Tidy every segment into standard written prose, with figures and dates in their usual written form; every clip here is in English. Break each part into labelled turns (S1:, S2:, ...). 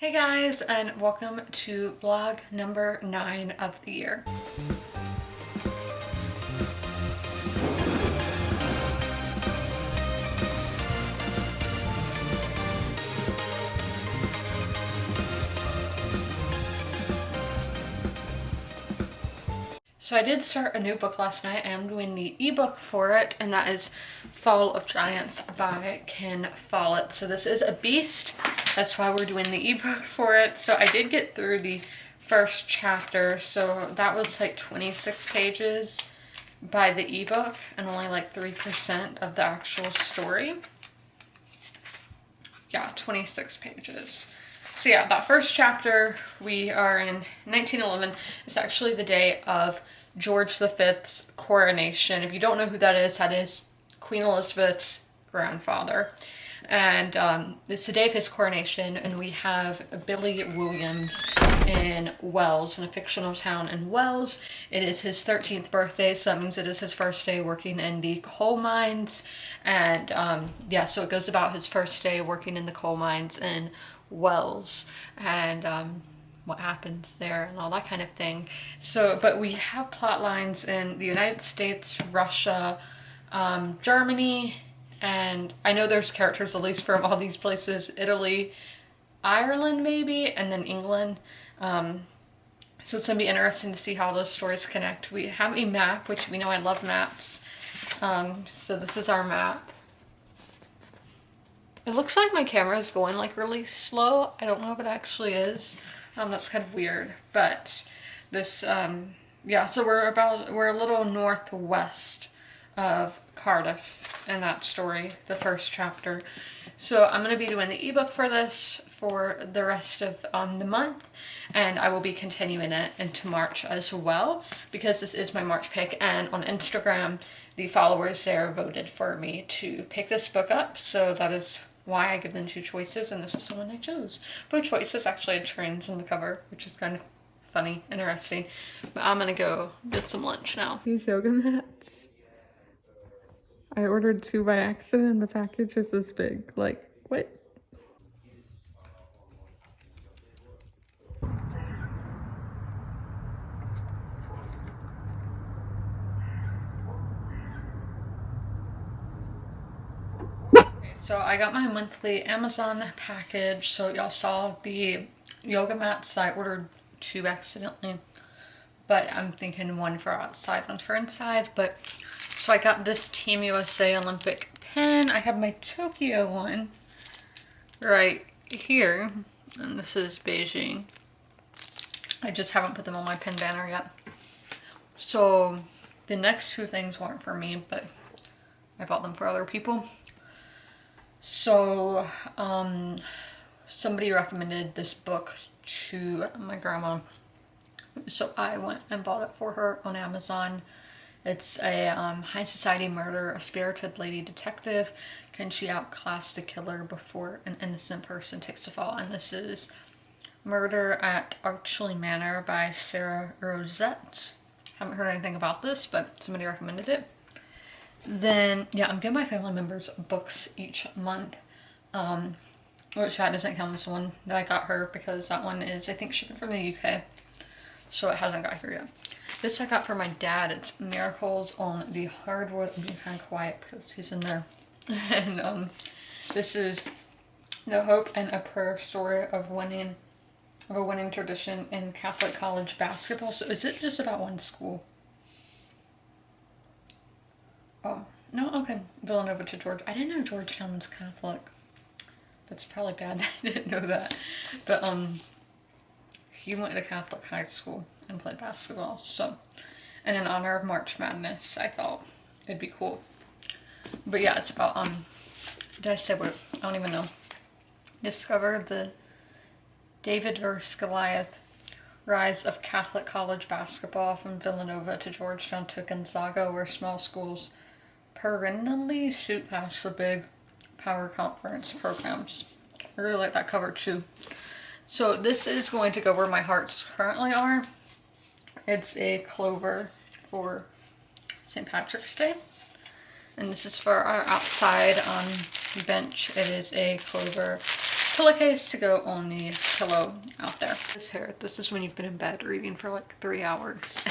S1: Hey guys, and welcome to vlog number 9 of the year. So I did start a new book last night. I am doing the ebook for it, and that is Fall of Giants by Ken Follett. So this is a beast. That's why we're doing the ebook for it. So I did get through the first chapter. So that was like 26 pages by the ebook and only like 3% of the actual story. Yeah, 26 pages. So yeah, that first chapter, we are in 1911. It's actually the day of George V's coronation. If you don't know who that is Queen Elizabeth's grandfather. And it's the day of his coronation, and we have Billy Williams in Wells, in a fictional town in Wells. It is his 13th birthday, so that means it is his first day working in the coal mines. And yeah, so it goes about his first day working in the coal mines in Wells, and what happens there and all that kind of thing. So, but we have plot lines in the United States, Russia, Germany, and I know there's characters at least from all these places, Italy, Ireland maybe, and then England. So it's going to be interesting to see how those stories connect. We have a map, which we know I love maps. So this is our map. It looks like my camera is going like really slow. I don't know if it actually is. That's kind of weird. But this, yeah, so we're a little northwest of Cardiff in that story, the first chapter. So I'm going to be doing the ebook for this for the rest of the month, and I will be continuing it into March as well, because this is my March pick, and on Instagram, the followers there voted for me to pick this book up, so that is why I give them two choices, and this is the one they chose. Both choices actually had trains on the cover, which is kind of funny, interesting. But I'm gonna go get some lunch now. These yoga mats. I ordered 2 by accident, and the package is this big. Like, what? So I got my monthly Amazon package. So y'all saw the yoga mats. I ordered 2 accidentally, but I'm thinking 1 for outside, 1 for inside. But so I got this Team USA Olympic pen. I have my Tokyo one right here, and this is Beijing. I just haven't put them on my pen banner yet. So the next 2 things weren't for me, but I bought them for other people. So somebody recommended this book to my grandma, so I went and bought it for her on Amazon. It's a high society murder. A spirited lady detective, can she outclass the killer before an innocent person takes the fall? And this is Murder at Manor by Rosette. Haven't heard anything about this, but somebody recommended it. Then, yeah, I'm giving my family members books each month, which that doesn't count this one that I got her, because that one is, I think, shipping from the UK, so it hasn't got here yet. This I got for my dad. It's Miracles on the Hardwood. I'm being kind of quiet because he's in there. And this is The Hope and a Prayer Story of a winning tradition in Catholic college basketball. So is it just about one school? Oh, no, okay. Villanova to George. I didn't know Georgetown was Catholic. That's probably bad that I didn't know that. But, he went to Catholic high school and played basketball, so. And in honor of March Madness, I thought it'd be cool. But yeah, it's about, did I say what? I don't even know. Discover the David vs. Goliath rise of Catholic college basketball from Villanova to Georgetown to Gonzaga, where small schools perennially shoot past the big power conference programs. I really like that cover too. So this is going to go where my hearts currently are. It's a clover for St. Patrick's Day. And this is for our outside bench. It is a clover pillowcase to go on the pillow out there. This is when you've been in bed reading for like 3 hours.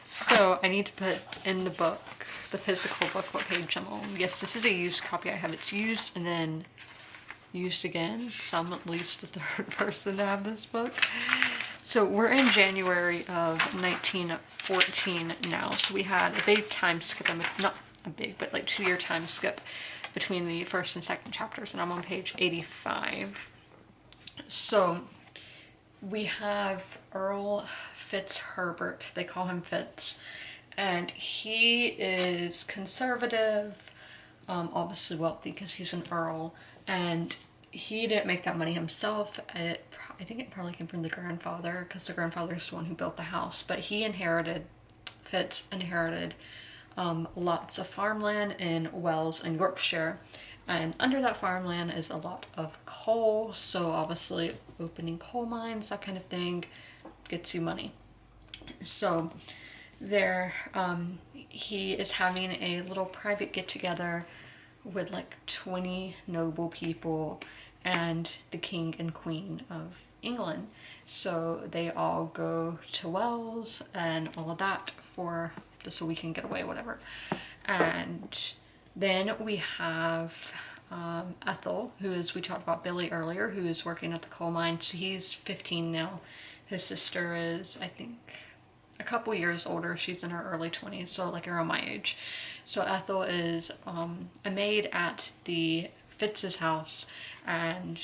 S1: So I need to put in the book, the physical book, what page I'm on. Yes, this is a used copy I have. It's used and then used again. So I'm at least the third person to have this book. So we're in January of 1914 now. So we had a big time skip, not a big, but like 2-year time skip between the first and second chapters, and I'm on page 85. So we have Earl Fitzherbert, they call him Fitz, and he is conservative, obviously wealthy because he's an earl, and he didn't make that money himself. I think it probably came from the grandfather, because the grandfather is the one who built the house, but Fitz inherited lots of farmland in Wales and Yorkshire, and under that farmland is a lot of coal, so obviously opening coal mines, that kind of thing, gets you money. So there, he is having a little private get-together with like 20 noble people and the king and queen of England. So they all go to Wales and all of that for just a weekend getaway, whatever. And then we have Ethel, we talked about Billy earlier, who is working at the coal mine. So he's 15 now. His sister is, I think, a couple years older. She's in her early 20s, so like around my age. So Ethel is a maid at the Fitz's house, and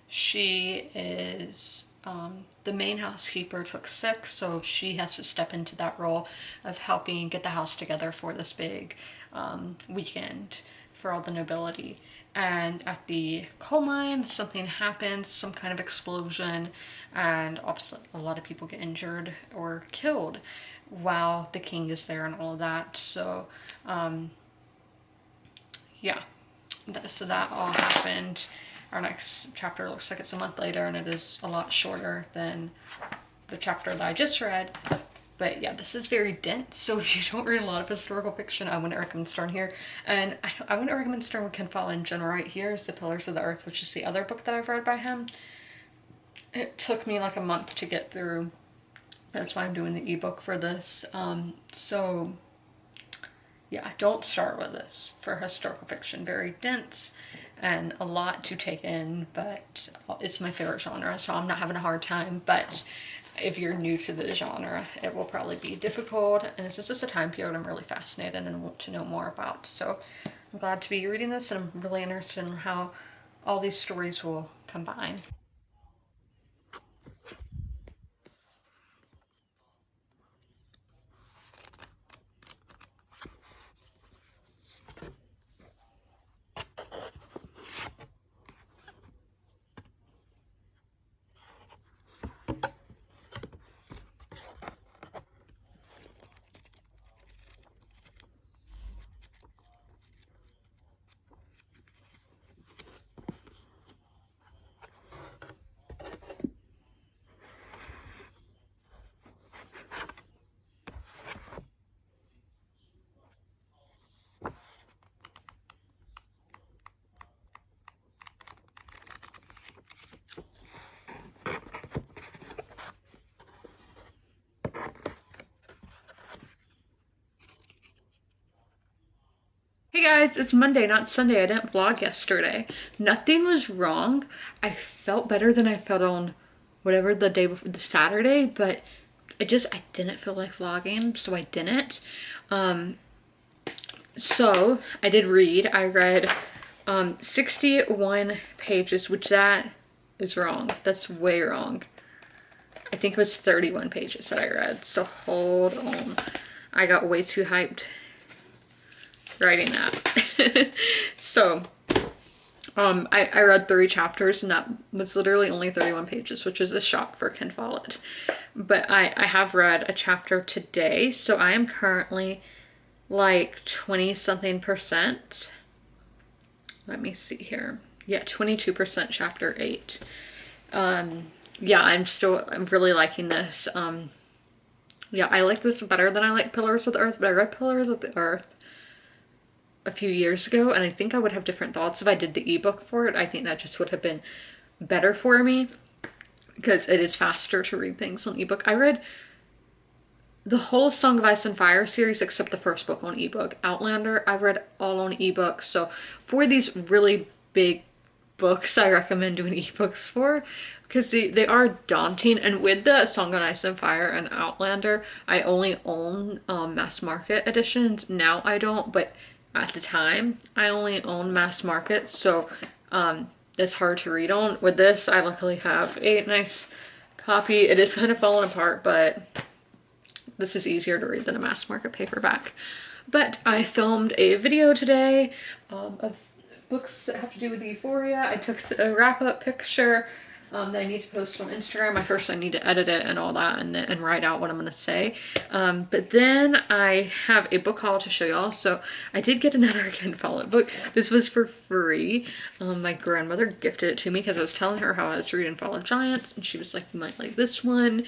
S1: she is the main housekeeper took sick, so she has to step into that role of helping get the house together for this big weekend for all the nobility. And at the coal mine, something happens, some kind of explosion, and obviously a lot of people get injured or killed while the king is there and all of that. So yeah, so that all happened. Our next chapter looks like it's a month later, and it is a lot shorter than the chapter that I just read. But yeah, this is very dense, so if you don't read a lot of historical fiction, I wouldn't recommend starting here. And I wouldn't recommend starting with Ken Follett in general. Right here is The Pillars of the Earth, which is the other book that I've read by him. It took me like a month to get through. That's why I'm doing the ebook for this. So yeah, don't start with this for historical fiction. Very dense and a lot to take in, but it's my favorite genre, so I'm not having a hard time. But if you're new to the genre, it will probably be difficult, and this is just a time period I'm really fascinated and want to know more about. So I'm glad to be reading this, and I'm really interested in how all these stories will combine. Hey guys, it's Monday, not Sunday. I didn't vlog yesterday. Nothing was wrong. I felt better than I felt on whatever the day before, the Saturday, but I didn't feel like vlogging, so I didn't. So I did read. I read 61 pages, which that is wrong. That's way wrong. I think it was 31 pages that I read, so hold on. I got way too hyped writing that. So I read 3 chapters, and that was literally only 31 pages, which is a shock for Ken Follett. But I have read a chapter today, so I am currently like 20 something percent. Let me see here. Yeah, 22% chapter 8. Yeah, I'm really liking this. Yeah, I like this better than I like Pillars of the Earth, but I read Pillars of the Earth a few years ago, and I think I would have different thoughts if I did the ebook for it. I think that just would have been better for me because it is faster to read things on ebook. I read the whole Song of Ice and Fire series except the first book on ebook. Outlander, I've read all on ebook. So for these really big books, I recommend doing ebooks for, because they are daunting. And with the Song of Ice and Fire and Outlander, I only own mass market editions. Now I don't, but at the time I only own mass market, so it's hard to read on. With this, I luckily have a nice copy. It is kind of falling apart, but this is easier to read than a mass market paperback. But I filmed a video today of books that have to do with Euphoria. I took the wrap-up picture that I need to post on Instagram. First I need to edit it and all that, and write out what I'm gonna say. But then I have a book haul to show y'all. So I did get another again Follett book. This was for free. My grandmother gifted it to me because I was telling her how I was reading Follett Giants, and she was like, you might like this one.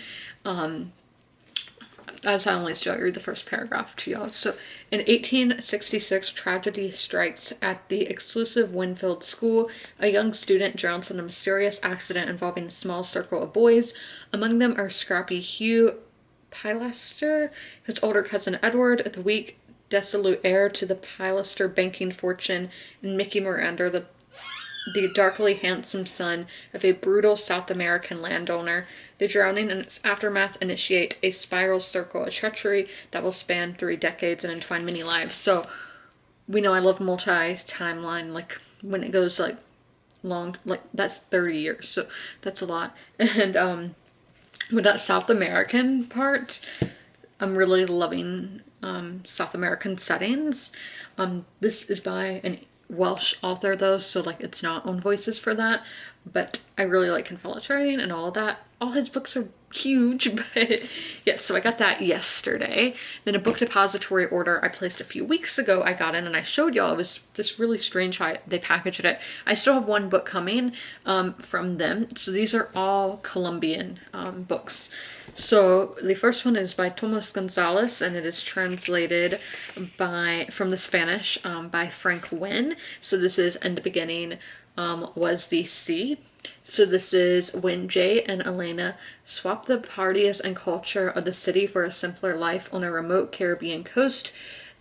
S1: As I always do, I read the first paragraph to y'all. So, in 1866, tragedy strikes at the exclusive Winfield School. A young student drowns in a mysterious accident involving a small circle of boys. Among them are scrappy Hugh Pilaster, his older cousin Edward, the weak, dissolute heir to the Pilaster banking fortune, and Mickey Miranda, the darkly handsome son of a brutal South American landowner. The drowning and its aftermath initiate a spiral circle of treachery that will span 3 decades and entwine many lives. So we know I love multi-timeline, like when it goes like long, like that's 30 years, so that's a lot. And with that South American part, I'm really loving South American settings. This is by an Welsh author though, so like it's not on Voices for that, but I really like Ken Follett's writing and all of that. All his books are huge, but yes, so I got that yesterday. Then a book depository order I placed a few weeks ago I got in, and I showed y'all. It was just really strange how they packaged it. I still have one book coming from them. So these are all Colombian books. So the first one is by Tomas Gonzalez, and it is translated from the Spanish by Frank Wynne. So this is In the Beginning Was the Sea. So this is when Jay and Elena swap the parties and culture of the city for a simpler life on a remote Caribbean coast.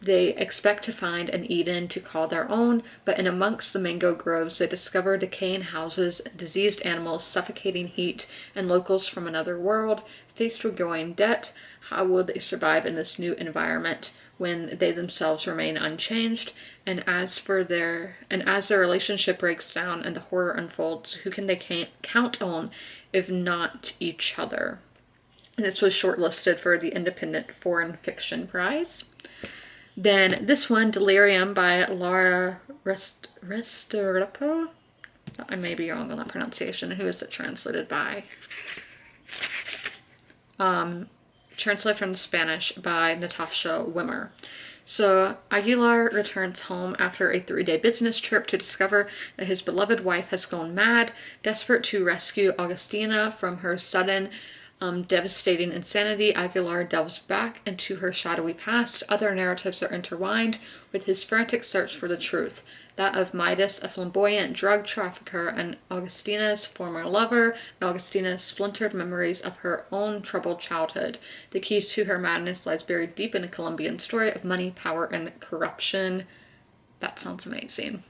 S1: They expect to find an Eden to call their own, but in amongst the mango groves they discover decaying houses, diseased animals, suffocating heat, and locals from another world. Faced with growing debt, how will they survive in this new environment when they themselves remain unchanged? And as their relationship breaks down and the horror unfolds, who can they count on if not each other? And this was shortlisted for the Independent Foreign Fiction Prize. Then this one, Delirium by Laura Restrepo. I may be wrong on that pronunciation. Who is it translated by? Translated from the Spanish by Natasha Wimmer. So Aguilar returns home after a 3-day business trip to discover that his beloved wife has gone mad. Desperate to rescue Augustina from her sudden devastating insanity, Aguilar delves back into her shadowy past. Other narratives are intertwined with his frantic search for the truth. That of Midas, a flamboyant drug trafficker, and Augustina's former lover, and Augustina's splintered memories of her own troubled childhood. The key to her madness lies buried deep in a Colombian story of money, power, and corruption. That sounds amazing.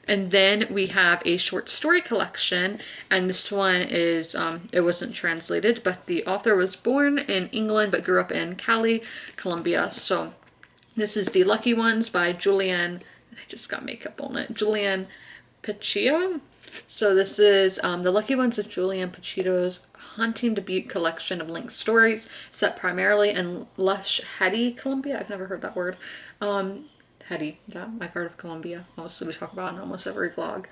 S1: And then we have a short story collection, and this one is, it wasn't translated, but the author was born in England but grew up in Cali, Colombia. So this is The Lucky Ones by Julian, I just got makeup on it, Julian Picchio. So this is The Lucky Ones of Julian Picchio's haunting debut collection of linked stories set primarily in lush, heady Colombia. I've never heard that word. Heady, my part of Colombia. Obviously we talk about in almost every vlog.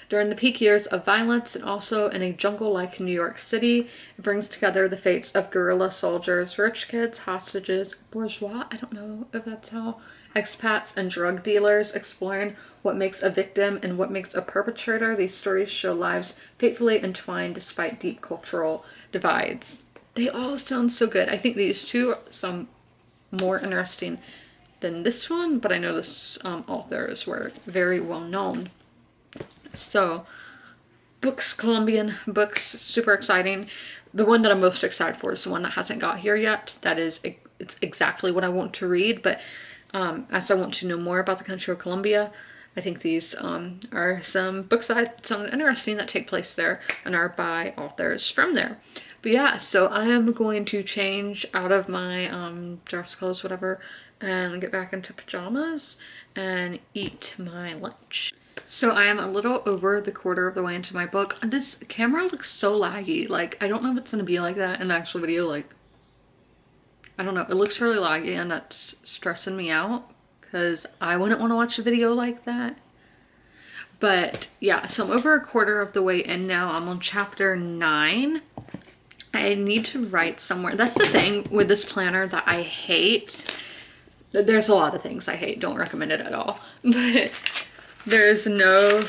S1: During the peak years of violence and also in a jungle-like New York City, it brings together the fates of guerrilla soldiers, rich kids, hostages, bourgeois, I don't know if that's how, expats, and drug dealers, exploring what makes a victim and what makes a perpetrator. These stories show lives fatefully entwined despite deep cultural divides. They all sound so good. I think these two sound more interesting than this one, but I know this authors were very well known. So books, Colombian books, super exciting. The one that I'm most excited for is the one that hasn't got here yet. That is, it's exactly what I want to read, but as I want to know more about the country of Colombia, I think these are some books that sound interesting that take place there and are by authors from there. But yeah, so I am going to change out of my dress clothes, whatever, and get back into pajamas and eat my lunch. So I am a little over the quarter of the way into my book. This camera looks so laggy. Like, I don't know if it's gonna be like that in the actual video. Like, I don't know. It looks really laggy and that's stressing me out because I wouldn't want to watch a video like that. But yeah, so I'm over a quarter of the way in now. I'm on chapter 9. I need to write somewhere. That's the thing with this planner that I hate. There's a lot of things I hate. Don't recommend it at all. But there's no,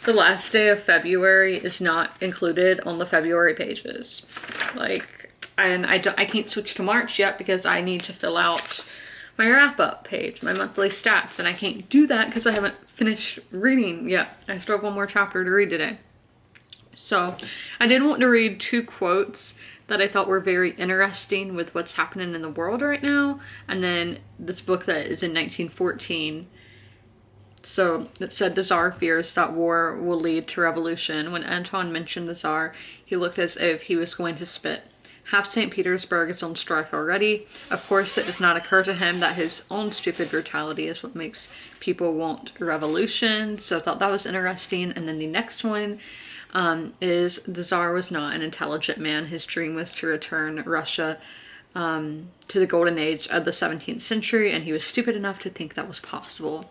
S1: the last day of February is not included on the February pages. Like, and I can't switch to March yet because I need to fill out my wrap-up page, my monthly stats, and I can't do that because I haven't finished reading yet. I still have one more chapter to read today. So I did want to read 2 quotes that I thought were very interesting with what's happening in the world right now, and then this book that is in 1914. So it said, the Tsar fears that war will lead to revolution. When Anton mentioned the Tsar, he looked as if he was going to spit. Half St. Petersburg is on strike already. Of course, it does not occur to him that his own stupid brutality is what makes people want revolution. So I thought that was interesting. And then the next one is, the Tsar was not an intelligent man. His dream was to return Russia to the golden age of the 17th century, and he was stupid enough to think that was possible.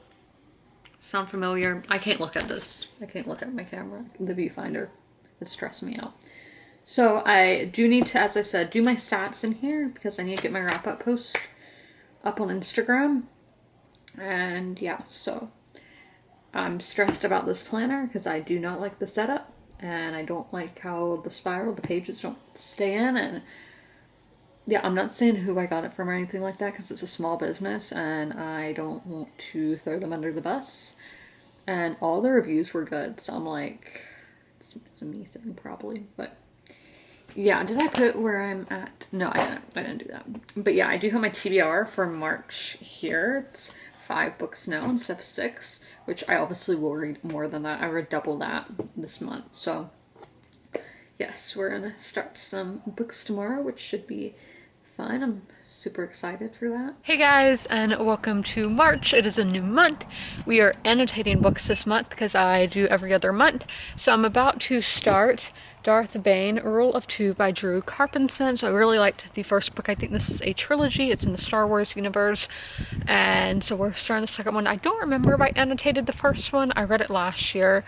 S1: Sound familiar? I can't look at this. I can't look at my camera, the viewfinder. It's stressing me out. So I do need to, as I said, do my stats in here because I need to get my wrap-up post up on Instagram. And yeah, so I'm stressed about this planner because I do not like the setup and I don't like how the spiral, the pages don't stay in. And yeah, I'm not saying who I got it from or anything like that because it's a small business and I don't want to throw them under the bus. And all the reviews were good, so I'm like, it's a me thing probably, but yeah. Did I put where I'm at? No, I didn't do that. But yeah, I do have my TBR for March here. It's 5 books now instead of 6, which I obviously will read more than that. I read double that this month, so yes, we're gonna start some books tomorrow, which should be fun. I'm super excited for that. Hey guys, and welcome to March. It is a new month. We are annotating books this month because I do every other month. So I'm about to start Darth Bane, Rule of Two by Drew Carpenson. So I really liked the first book. I think this is a trilogy. It's in the Star Wars universe. And so we're starting the second one. I don't remember if I annotated the first one. I read it last year.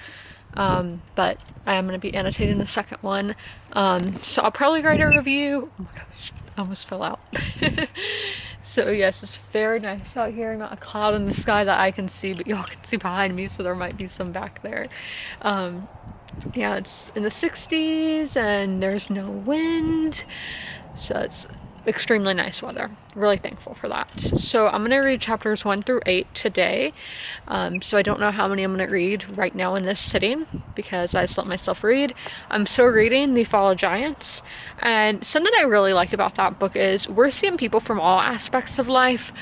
S1: But I am going to be annotating the second one. So I'll probably write a review. Oh my gosh, I almost fell out. So yes, it's very nice out here. Not a cloud in the sky that I can see, but y'all can see behind me, so there might be some back there. Yeah, it's in the 60s and there's no wind, so it's extremely nice weather. Really thankful for that. So I'm gonna read chapters 1 through 8 today. So I don't know how many I'm gonna read right now in this sitting because I just let myself read. I'm still reading The Fall of Giants, and something I really liked about that book is we're seeing people from all aspects of life,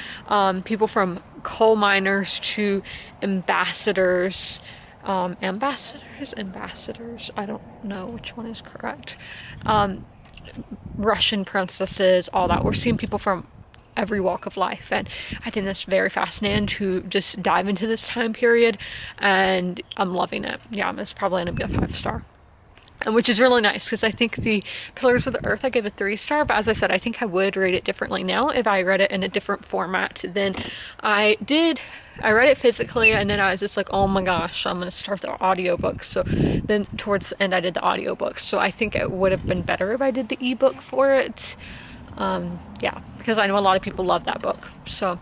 S1: people from coal miners to ambassadors, ambassadors, I don't know which one is correct, Russian princesses, all that. We're seeing people from every walk of life, and I think that's very fascinating to just dive into this time period, and I'm loving it. Yeah, it's probably gonna be a 5-star. And which is really nice because I think the Pillars of the Earth I gave a 3-star, but as I said, I think I would rate it differently now if I read it in a different format than I did. I read it physically and then I was just like, oh my gosh, I'm gonna start the audiobook. So then towards the end I did the audiobook. So I think it would have been better if I did the ebook for it. Yeah, because I know a lot of people love that book. So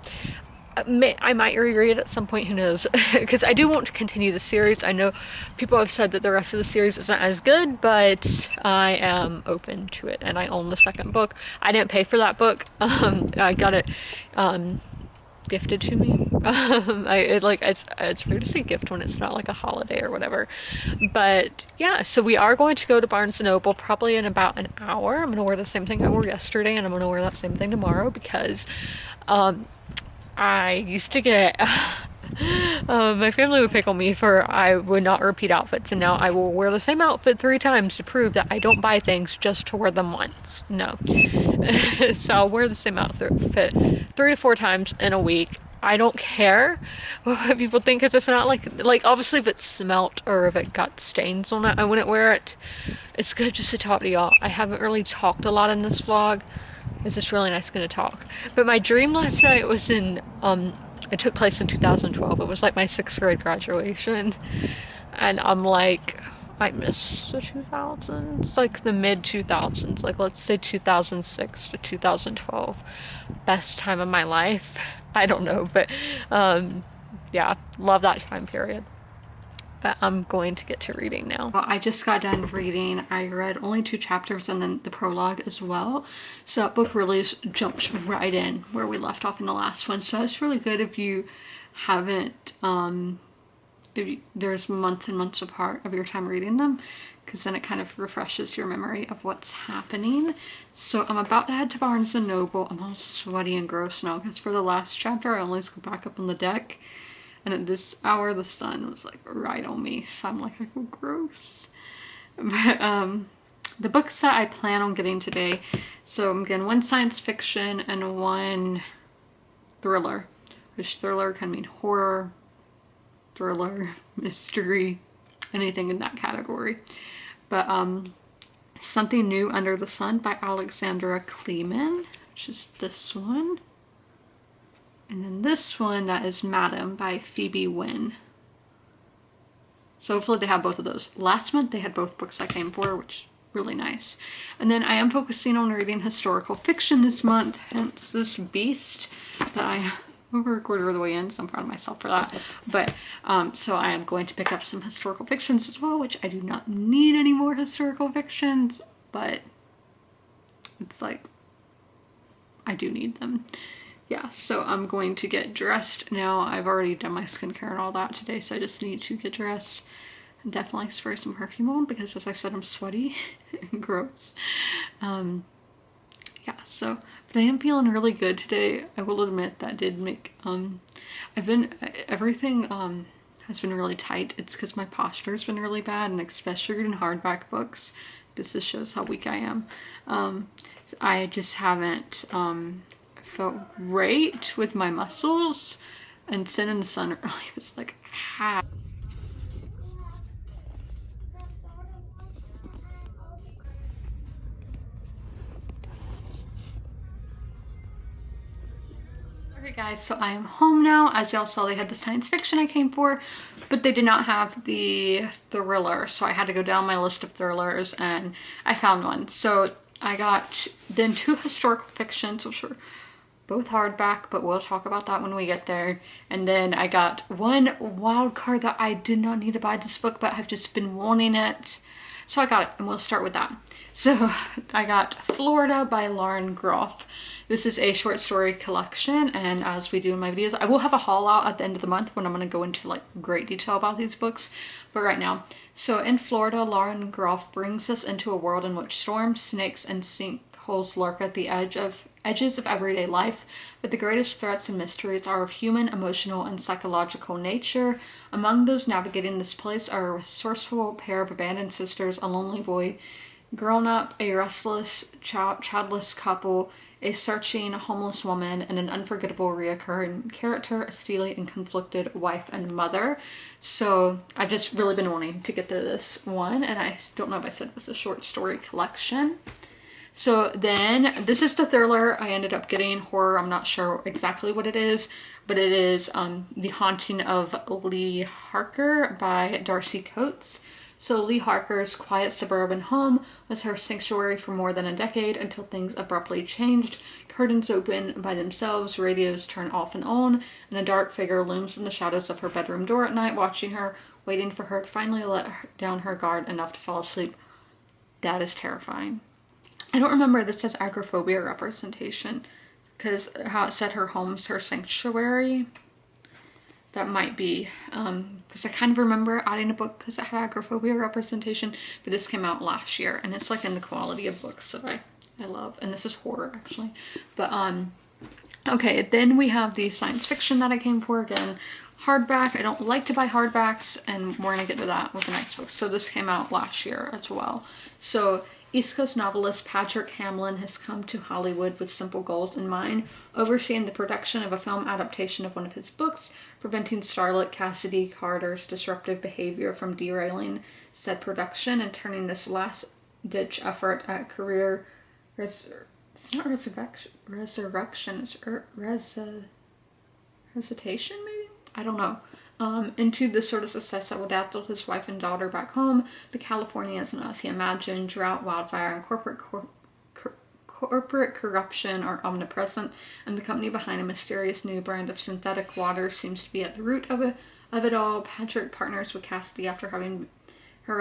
S1: I might reread it at some point, who knows, because I do want to continue the series. I know people have said that the rest of the series isn't as good, but I am open to it, and I own the second book. I didn't pay for that book. I got it gifted to me. It's weird to say gift when it's not like a holiday or whatever. But yeah, so we are going to go to Barnes & Noble probably in about an hour. I'm gonna wear the same thing I wore yesterday, and I'm gonna wear that same thing tomorrow because I used to get my family would pick on me for I would not repeat outfits, and now I will wear the same outfit 3 times to prove that I don't buy things just to wear them once. No. So I'll wear the same outfit 3 to 4 times in a week. I don't care what people think, because it's not like obviously if it smelt or if it got stains on it, I wouldn't wear it. It's good just to talk to y'all. I haven't really talked a lot in this vlog. It's just really nice to talk. But my dream last night was it took place in 2012. It was like my 6th grade graduation. And I'm like, I miss the 2000s, like the mid 2000s, like let's say 2006 to 2012. Best time of my life. I don't know, but yeah, love that time period. But I'm going to get to reading now. Well, I just got done reading. I read only 2 chapters and then the prologue as well. So that book really jumps right in where we left off in the last one. So it's really good if you haven't, there's months and months apart of your time reading them, because then it kind of refreshes your memory of what's happening. So I'm about to head to Barnes & Noble. I'm all sweaty and gross now because for the last chapter I always go back up on the deck. And at this hour, the sun was like right on me. So I'm like, I feel gross. But the books that I plan on getting today. So I'm getting 1 science fiction and 1 thriller. Which thriller can mean horror, thriller, mystery, anything in that category. But Something New Under the Sun by Alexandra Kleeman, which is this one. And then this one, that is Madam by Phoebe Wynne. So hopefully they have both of those. Last month they had both books I came for, which really nice. And then I am focusing on reading historical fiction this month, hence this beast that I over a quarter of the way in, so I'm proud of myself for that. But so I am going to pick up some historical fictions as well, which I do not need any more historical fictions, but it's like I do need them. Yeah, so I'm going to get dressed now. I've already done my skincare and all that today, so I just need to get dressed and definitely spray some perfume on because, as I said, I'm sweaty and gross. Yeah, so, but I am feeling really good today. I will admit that did make, everything has been really tight. It's because my posture has been really bad, and especially in hardback books. This just shows how weak I am. I just haven't, felt great with my muscles, and sitting in the sun early was like ha. Okay guys, so I am home now. As y'all saw, they had the science fiction I came for, but they did not have the thriller, so I had to go down my list of thrillers and I found one. So I got then 2 historical fictions, which are both hardback, but we'll talk about that when we get there. And then I got 1 wild card that I did not need to buy this book, but I've just been wanting it. So I got it, and we'll start with that. So I got Florida by Lauren Groth. This is a short story collection, and as we do in my videos, I will have a haul out at the end of the month when I'm going to go into like great detail about these books. But right now, so in Florida, Lauren Groth brings us into a world in which storms, snakes, and sinkholes lurk at the edges of everyday life, but the greatest threats and mysteries are of human, emotional, and psychological nature. Among those navigating this place are a resourceful pair of abandoned sisters, a lonely boy grown up, a restless, childless couple, a searching homeless woman, and an unforgettable reoccurring character, a steely and conflicted wife and mother. So I've just really been wanting to get to this one, and I don't know if I said it was a short story collection. So then this is the thriller I ended up getting. Horror, I'm not sure exactly what it is, but it is The Haunting of Lee Harker by Darcy Coates. So Lee Harker's quiet suburban home was her sanctuary for more than a decade until things abruptly changed. Curtains open by themselves, radios turn off and on, and a dark figure looms in the shadows of her bedroom door at night, watching her, waiting for her to finally let down her guard enough to fall asleep. That is terrifying. I don't remember this as agoraphobia representation. because how it said her home's her sanctuary. That might be, because I kind of remember adding a book because it had agoraphobia representation, but this came out last year, and it's like in the quality of books that I love, and this is horror actually. But okay, then we have the science fiction that I came for again. Hardback. I don't like to buy hardbacks, and we're gonna get to that with the next book. So this came out last year as well. So East Coast novelist Patrick Hamlin has come to Hollywood with simple goals in mind, overseeing the production of a film adaptation of one of his books, preventing starlet Cassidy Carter's disruptive behavior from derailing said production, and turning this last-ditch effort at career it's not resurrection, it's recitation maybe? I don't know. Into the sort of success that will dazzle his wife and daughter back home. The California isn't as he imagined. Drought, wildfire, and corporate corruption are omnipresent, and the company behind a mysterious new brand of synthetic water seems to be at the root of it all. Patrick partners with Cassidy after having her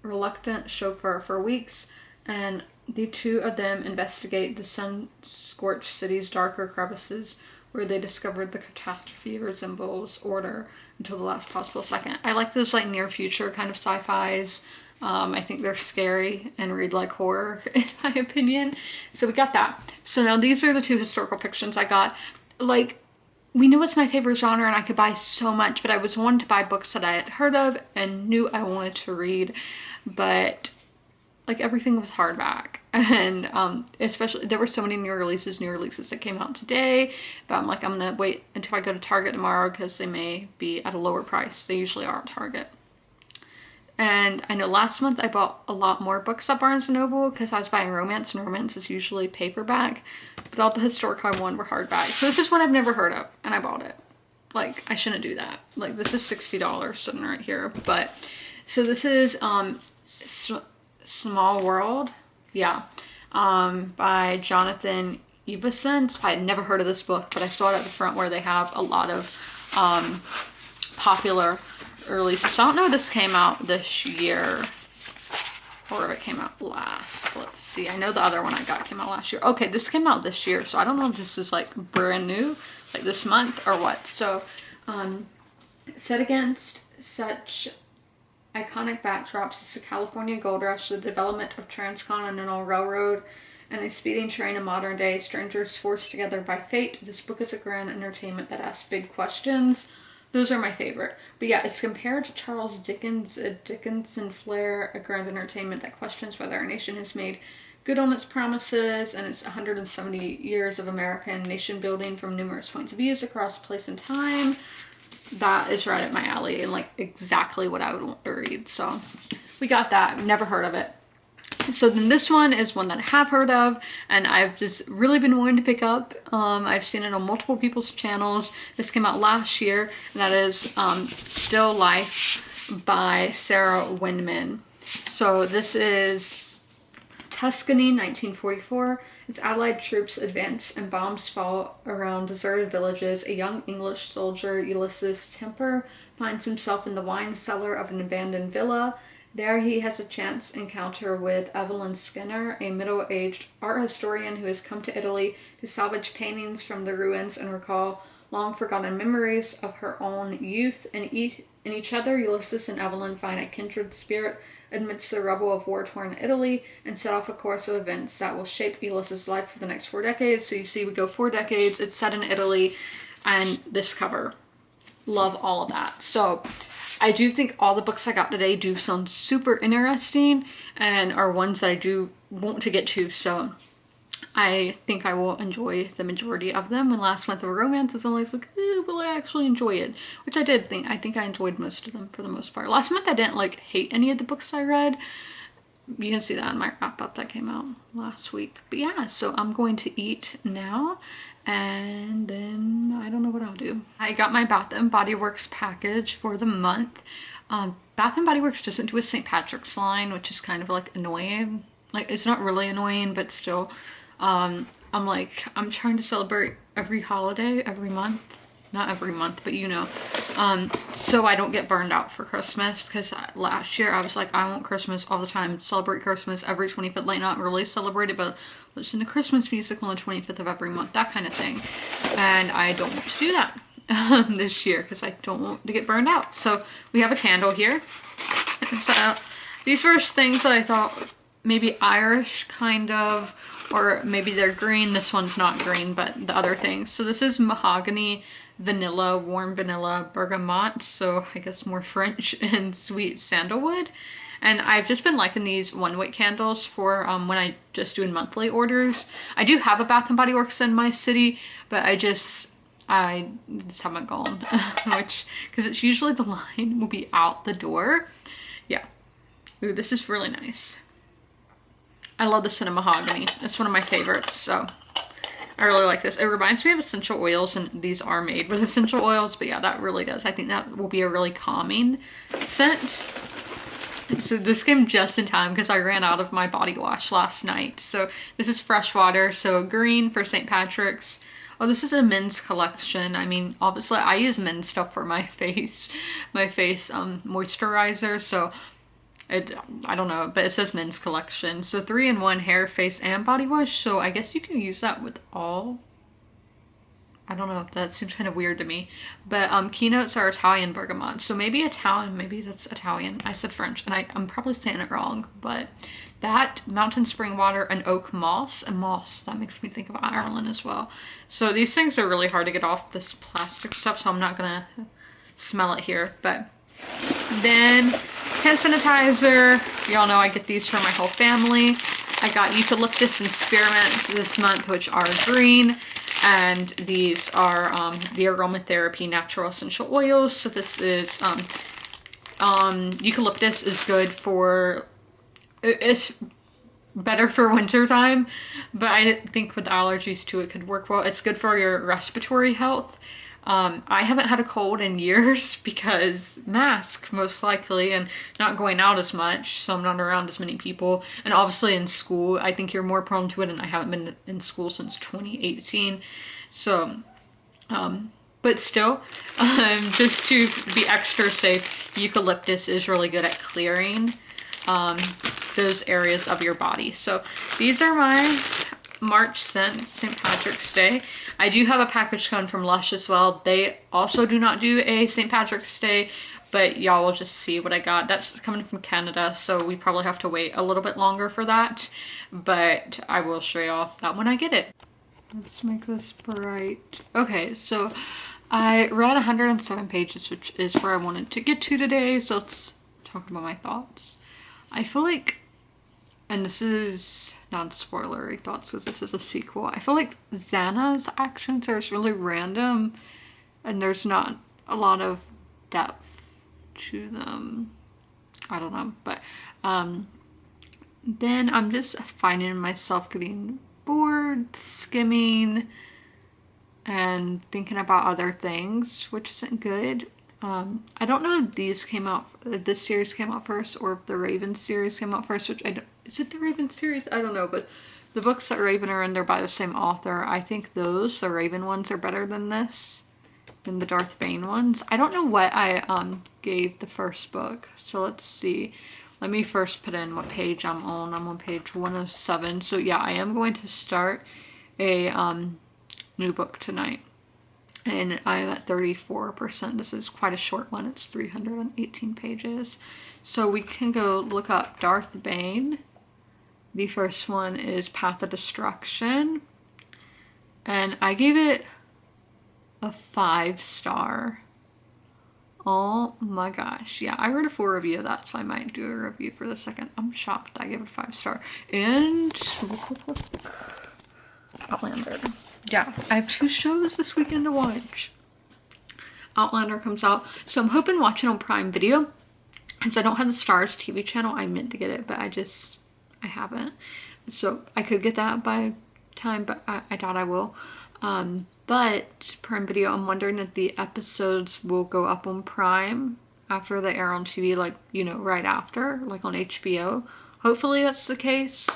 S1: reluctant chauffeur for weeks, and the two of them investigate the sun-scorched city's darker crevices, where they discovered the catastrophe resembles order until the last possible second. I like those like near future kind of sci-fis. I think they're scary and read like horror in my opinion. So we got that. So now these are the two historical fictions I got. Like, we knew it's my favorite genre and I could buy so much, but I was wanting to buy books that I had heard of and knew I wanted to read, but like everything was hardback. And especially there were so many new releases that came out today, but I'm like, I'm gonna wait until I go to Target tomorrow because they may be at a lower price. They usually are at Target. And I know last month I bought a lot more books at Barnes & Noble because I was buying romance, and romance is usually paperback, but all the historic I wanted were hardback. So this is one I've never heard of, and I bought it. Like, I shouldn't do that. Like, this is $60 sitting right here. But so this is Small World, yeah, by Jonathan Iveson. So I had never heard of this book, but I saw it at the front where they have a lot of popular releases. So I don't know if this came out this year or if it came out last. Let's see. I know the other one I got came out last year. Okay, this came out this year, so I don't know if this is like brand new, like this month or what. So set against such iconic backdrops as the California Gold Rush, the development of transcontinental railroad, and a speeding train in modern day, strangers forced together by fate. This book is a grand entertainment that asks big questions. Those are my favorite. But yeah, it's compared to Charles Dickens' Dickinson flair, a grand entertainment that questions whether our nation has made good on its promises, and it's 170 years of American nation building from numerous points of views across place and time. That is right up my alley and like exactly what I would want to read. So we got that. Never heard of it. So then this one is one that I have heard of and I've just really been wanting to pick up. I've seen it on multiple people's channels. This came out last year, and that is Still Life by Sarah Windman. So this is Tuscany, 1944. Its Allied troops advance and bombs fall around deserted villages. A young English soldier, Ulysses Temper, finds himself in the wine cellar of an abandoned villa. There he has a chance encounter with Evelyn Skinner, a middle-aged art historian who has come to Italy to salvage paintings from the ruins and recall long-forgotten memories of her own youth. In each other, Ulysses and Evelyn find a kindred spirit amidst the rubble of war-torn Italy and set off a course of events that will shape Ulysses' life for the next 4 decades. So you see, we go 4 decades, it's set in Italy, and this cover. Love all of that. So I do think all the books I got today do sound super interesting and are ones that I do want to get to, so I think I will enjoy the majority of them. And last month of romance is always like, will I actually enjoy it? Which I did think. I think I enjoyed most of them for the most part. Last month I didn't like hate any of the books I read. You can see that in my wrap up that came out last week. But yeah, so I'm going to eat now and then I don't know what I'll do. I got my Bath & Body Works package for the month. Bath & Body Works doesn't do a St. Patrick's line, which is kind of like annoying. Like, it's not really annoying, but still. I'm trying to celebrate every holiday every month not every month, but you know, so I don't get burned out for Christmas, because last year I was like, I want Christmas all the time, celebrate Christmas every 25th, like not really celebrate it, but listen to Christmas music on the 25th of every month, that kind of thing. And I don't want to do that this year, because I don't want to get burned out. So we have a candle here. So these were things that I thought maybe Irish kind of, or maybe they're green. This one's not green, but the other things. So this is mahogany, vanilla, warm vanilla, bergamot, so I guess more French, and sweet sandalwood. And I've just been liking these one-wick candles for when I just do monthly orders. I do have a Bath & Body Works in my city, but I just haven't gone, which, because it's usually the line will be out the door. Yeah. Ooh, this is really nice. I love the scent of mahogany. It's one of my favorites, so I really like this. It reminds me of essential oils, and these are made with essential oils, but yeah, that really does. I think that will be a really calming scent. So this came just in time because I ran out of my body wash last night. So this is fresh water, so green for St. Patrick's. Oh, this is a men's collection. I mean, obviously I use men's stuff for my face moisturizer, so I don't know, but it says men's collection. So 3-in-1 hair, face, and body wash. So I guess you can use that with all. I don't know, that seems kind of weird to me. But keynotes are Italian bergamot. So maybe Italian, maybe that's Italian. I said French, and I'm probably saying it wrong, but that, mountain spring water, and oak moss. And moss, that makes me think of Ireland as well. So these things are really hard to get off this plastic stuff, so I'm not gonna smell it here. But then hand sanitizer. Y'all know I get these for my whole family. I got eucalyptus and spearmint this month, which are green. And these are the aromatherapy natural essential oils. So this is eucalyptus is good for, it's better for winter time, but I think with allergies too it could work well. It's good for your respiratory health. I haven't had a cold in years because mask, most likely, and not going out as much, so I'm not around as many people. And obviously in school, I think you're more prone to it, and I haven't been in school since 2018. So, but still, just to be extra safe, eucalyptus is really good at clearing those areas of your body. So these are my March scents, St. Patrick's Day. I do have a package cone from Lush as well. They also do not do a St. Patrick's Day, but y'all will just see what I got. That's coming from Canada, so we probably have to wait a little bit longer for that, but I will show y'all that when I get it. Let's make this bright. Okay, so I read 107 pages, which is where I wanted to get to today, so let's talk about my thoughts. I feel like, and this is non-spoilery thoughts because this is a sequel, I feel like Xana's actions are really random and there's not a lot of depth to them. I don't know, but then I'm just finding myself getting bored, skimming, and thinking about other things, which isn't good. I don't know if these came out, this series came out first, or if the Raven series came out first, which I don't, is it the Raven series? I don't know, but the books that Raven are in, they're by the same author. I think those, the Raven ones, are better than this, than the Darth Bane ones. I don't know what I gave the first book, so let's see. Let me first put in what page I'm on. I'm on page 107. So yeah, I am going to start a new book tonight. And I'm at 34%. This is quite a short one. It's 318 pages. So we can go look up Darth Bane. The first one is Path of Destruction. And I gave it a 5-star. Oh my gosh. Yeah, I read a 4 review of that, so I might do a review for the second. I'm shocked I gave it a 5-star. And Outlander. Yeah, I have 2 shows this weekend to watch. Outlander comes out, so I'm hoping watching on Prime Video. Since I don't have the Stars TV channel, I meant to get it, but I haven't. So I could get that by time, but I doubt I will. But Prime Video, I'm wondering if the episodes will go up on Prime after they air on TV, like, you know, right after, like on HBO. Hopefully that's the case,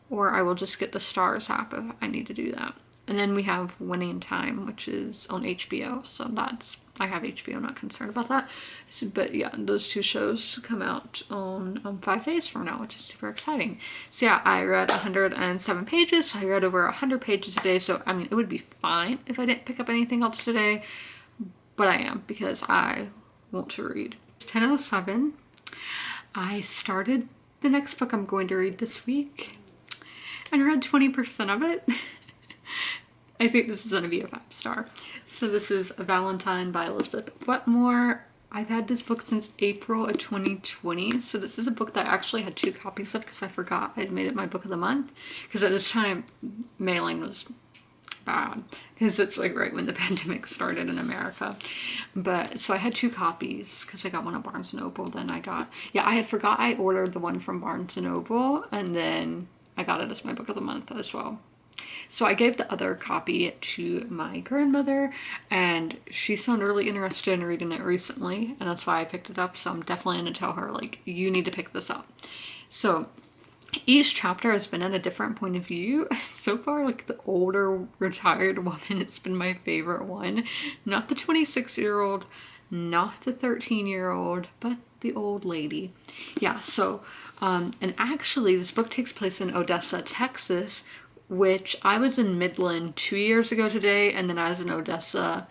S1: or I will just get the Stars app if I need to do that. And then we have Winning Time, which is on HBO. So that's, I have HBO, not concerned about that. So, but yeah, those two shows come out on 5 days from now, which is super exciting. So yeah, I read 107 pages. So I read over 100 pages a day. So I mean, it would be fine if I didn't pick up anything else today, but I am, because I want to read. It's 10:07. I started the next book I'm going to read this week and read 20% of it. I think this is going to be a 5-star. So this is Valentine by Elizabeth Wetmore. I've had this book since April of 2020. So this is a book that I actually had 2 copies of because I forgot I'd made it my book of the month. Because at this time, mailing was bad. Because it's like right when the pandemic started in America. But so I had 2 copies because I got one at Barnes & Noble. Then I got, yeah, I had forgot I ordered the one from Barnes & Noble. And then I got it as my book of the month as well. So I gave the other copy to my grandmother, and she sounded really interested in reading it recently, and that's why I picked it up. So I'm definitely going to tell her, like, you need to pick this up. So each chapter has been at a different point of view. So far, like, the older retired woman, it's been my favorite one. Not the 26-year-old, not the 13-year-old, but the old lady. Yeah, so, and actually this book takes place in Odessa, Texas, which I was in Midland 2 years ago today, and then I was in Odessa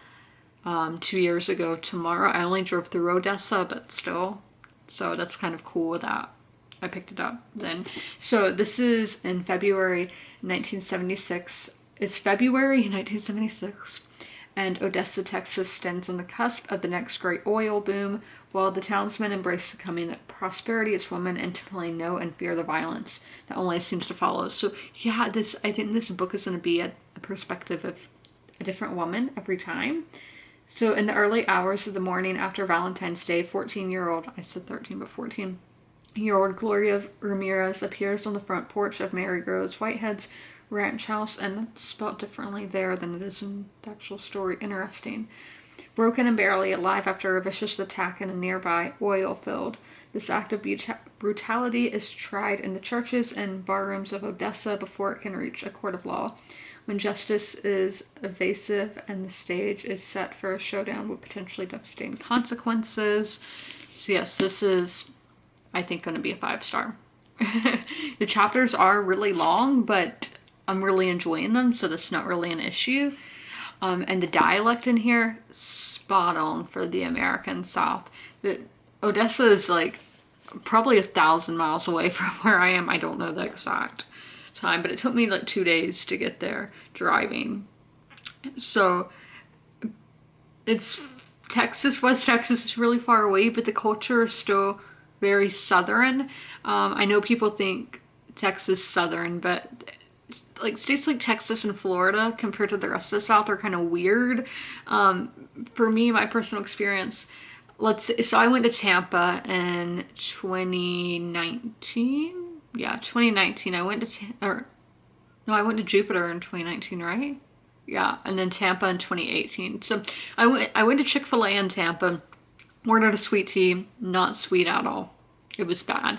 S1: 2 years ago tomorrow. I only drove through Odessa, but still. So that's kind of cool that I picked it up then. So this is in February 1976. It's February 1976, and Odessa, Texas stands on the cusp of the next great oil boom, while the townsmen embrace the coming prosperity, its women intimately know and fear the violence that only seems to follow. So yeah, I think this book is going to be a perspective of a different woman every time. So in the early hours of the morning after Valentine's Day, 14-year-old, I said 13, but 14-year-old Gloria Ramirez appears on the front porch of Mary Groves Whitehead's ranch house, and it's spelled differently there than it is in the actual story. Interesting. Broken and barely alive after a vicious attack in a nearby oil field. This act of brutality is tried in the churches and barrooms of Odessa before it can reach a court of law. When justice is evasive and the stage is set for a showdown with potentially devastating consequences. So yes, this is, I think, going to be a 5-star. The chapters are really long, but I'm really enjoying them, so that's not really an issue. And the dialect in here, spot on for the American South. Odessa is like probably 1,000 miles away from where I am. I don't know the exact time, but it took me like 2 days to get there driving. So it's Texas, West Texas is really far away, but the culture is still very Southern. I know people think Texas Southern, but like states like Texas and Florida compared to the rest of the South are kind of weird. For me, my personal experience, so I went to Tampa in 2019. Yeah, 2019. I went to Jupiter in 2019, right? Yeah, and then Tampa in 2018. So I went to Chick-fil-A in Tampa, ordered a sweet tea, not sweet at all. It was bad.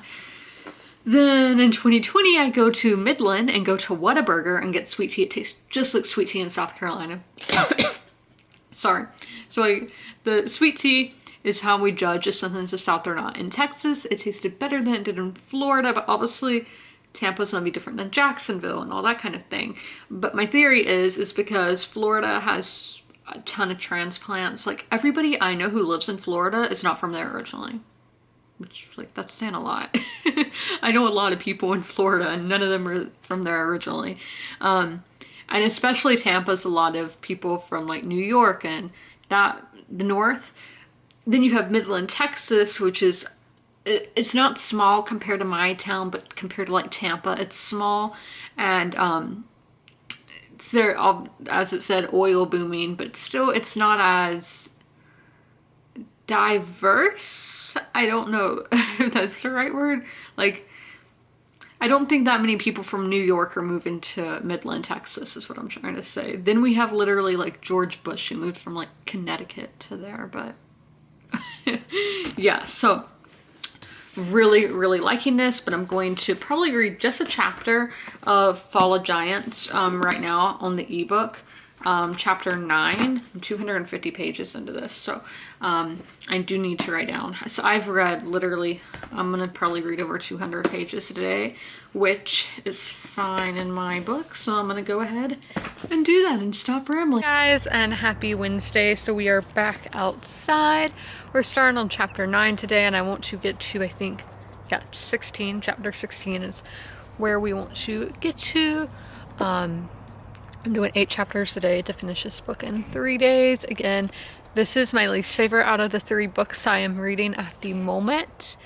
S1: Then in 2020, I go to Midland and go to Whataburger and get sweet tea. It tastes just like sweet tea in South Carolina. Sorry. So the sweet tea is how we judge if something's a South or not. In Texas, it tasted better than it did in Florida, but obviously Tampa's gonna be different than Jacksonville and all that kind of thing. But my theory is because Florida has a ton of transplants. Like, everybody I know who lives in Florida is not from there originally. Which, like, that's saying a lot. I know a lot of people in Florida, and none of them are from there originally. And especially Tampa's a lot of people from, like, New York and the north. Then you have Midland, Texas, which is, it's not small compared to my town, but compared to, like, Tampa, it's small. And they're, as it said, oil booming, but still it's not as diverse. I don't know if that's the right word. Like, I don't think that many people from New York are moving to Midland, Texas, is what I'm trying to say. Then we have literally like George Bush, who moved from like Connecticut to there, but yeah, so really, really liking this, but I'm going to probably read just a chapter of Fall of Giants right now on the ebook. Chapter 9. I'm 250 pages into this, so I do need to write down. So I've read literally, I'm gonna probably read over 200 pages today, which is fine in my book, so I'm gonna go ahead and do that and stop rambling. Hey guys, and happy Wednesday. So we are back outside. We're starting on chapter 9 today, and I want to get to, I think, yeah, 16. Chapter 16 is where we want to get to. I'm doing 8 chapters today to finish this book in 3 days. Again, this is my least favorite out of the 3 books I am reading at the moment.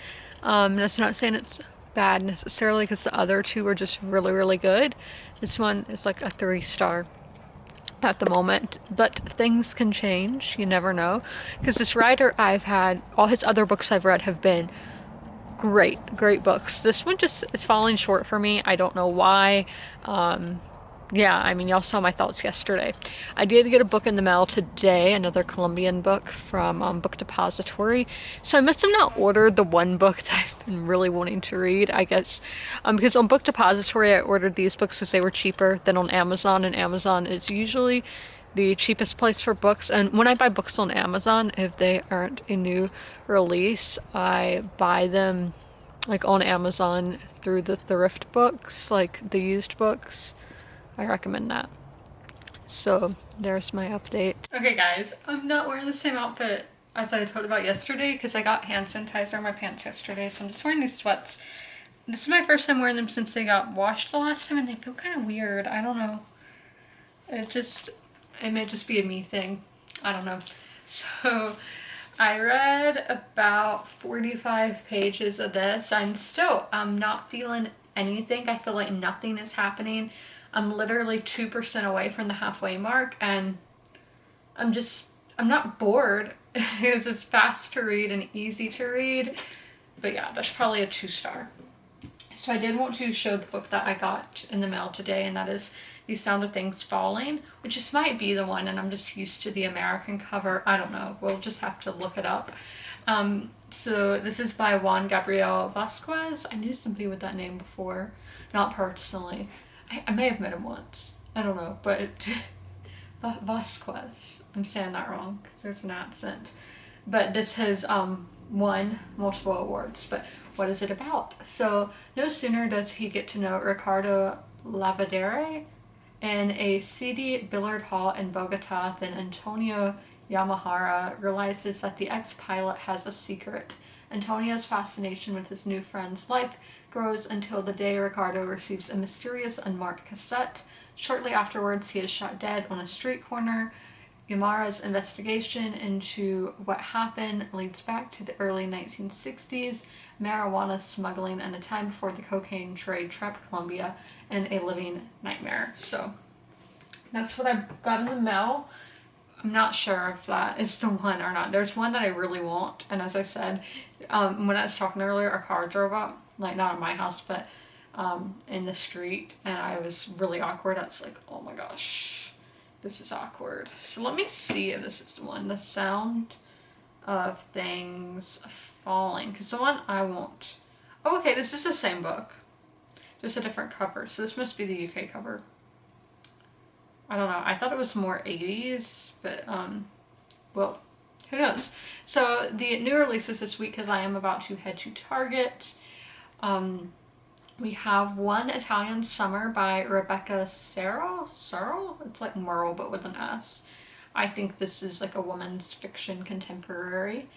S1: That's not saying it's bad necessarily, because the other 2 are just really, really good. This one is like a 3-star at the moment, but things can change. You never know, because this writer, I've had, all his other books I've read have been great books. This one just is falling short for me. I don't know why. Yeah, I mean, y'all saw my thoughts yesterday. I did get a book in the mail today, another Colombian book from Book Depository. So I must have not ordered the one book that I've been really wanting to read, I guess. Because on Book Depository, I ordered these books because they were cheaper than on Amazon, and Amazon is usually the cheapest place for books. And when I buy books on Amazon, if they aren't a new release, I buy them like on Amazon through the thrift books, like the used books. I recommend that. So there's my update. Okay guys, I'm not wearing the same outfit as I told about yesterday because I got hand sanitizer on my pants yesterday, so I'm just wearing these sweats. This is my first time wearing them since they got washed the last time, and they feel kind of weird. I don't know. It may just be a me thing. I don't know. So I read about 45 pages of this. I'm not feeling anything. I feel like nothing is happening. I'm literally 2% away from the halfway mark, and I'm not bored. It's just fast to read and easy to read. But yeah, that's probably a 2-star. So I did want to show the book that I got in the mail today, and that is The Sound of Things Falling, which just might be the one, and I'm just used to the American cover. I don't know. We'll just have to look it up. So this is by Juan Gabriel Vasquez. I knew somebody with that name before. Not personally. I may have met him once. I don't know, but Vasquez. I'm saying that wrong because there's an accent. But this has won multiple awards. But what is it about? So no sooner does he get to know Ricardo Lavadere in a seedy billiard hall in Bogota than Antonio Yamahara realizes that the ex-pilot has a secret. Antonio's fascination with his new friend's life grows until the day Ricardo receives a mysterious unmarked cassette. Shortly afterwards, he is shot dead on a street corner. Yamara's investigation into what happened leads back to the early 1960s, marijuana smuggling, and a time before the cocaine trade trapped Colombia in a living nightmare. So that's what I got in the mail. I'm not sure if that is the one or not. There's one that I really want, and as I said, when I was talking earlier, a car drove up, like not in my house, but in the street, and I was really awkward. I was like, oh my gosh, this is awkward. So let me see if this is the one. The Sound of Things Falling, because the one I want. Oh, okay, this is the same book, just a different cover. So this must be the UK cover. I don't know. I thought it was more 80s, but well, who knows? So the new releases this week, because I am about to head to Target. We have One Italian Summer by Rebecca Serle. It's like Merle, but with an S. I think this is like a woman's fiction contemporary.